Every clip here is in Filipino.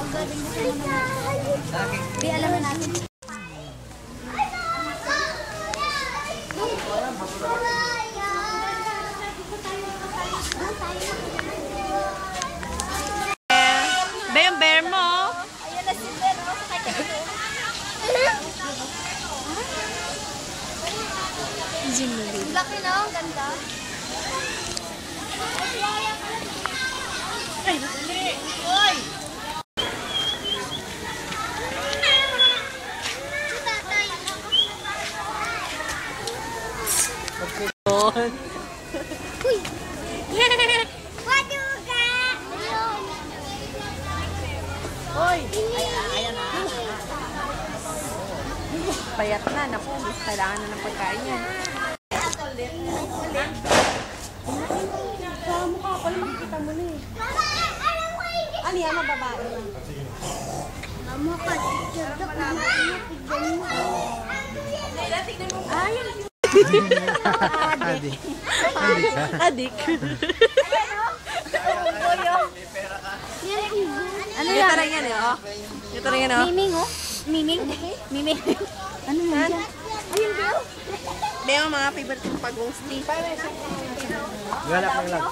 magaling na siya naman. Di alam na natin. Ba yung bear mo? Ayan na si bear mo. Ang laki na, ang ganda. Uy! Uy! Waduga! Uy! Ayan na. Payat na. Naku, kailangan na ng pagkain yan. Sa mukha ko lang makikita mo na eh. Ano yan, mababae? Mama ka, teacher ka pa. Tignan mo. Ayun. Adik. Adik. Ano Ito rin yan eh, oh. Ito rin yan, oh. Miming, oh. Miming. Miming. Ano yan? Ayun, Bill. Hindi yung mga favorite yung pag-ghosty. Galak lang.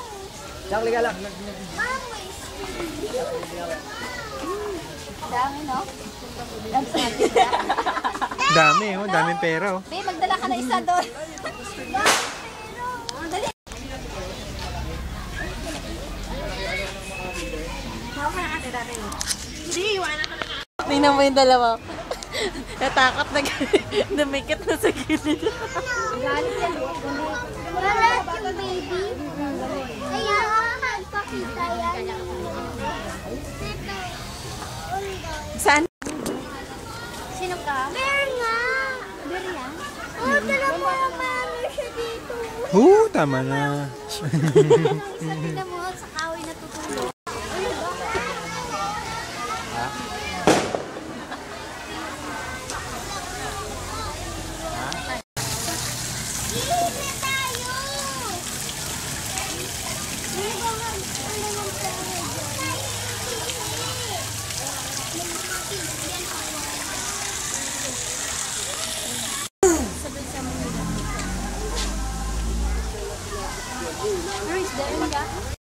Galak. Dami, no? Dami, oh. Daming pera, oh. Be, magdala ka na isa doon. Dali. Tingnan mo yung dalawa. Natakot na namikit na sa gilid. Galit yan. Galit yung baby. Kaya magpakita yan. Saan? Sino ka? Bear nga. Bear yan? Oh, tala mo ang mami siya dito. Tama na. Sabi na mo, sa kahoy na tutulog. Where is the Inga?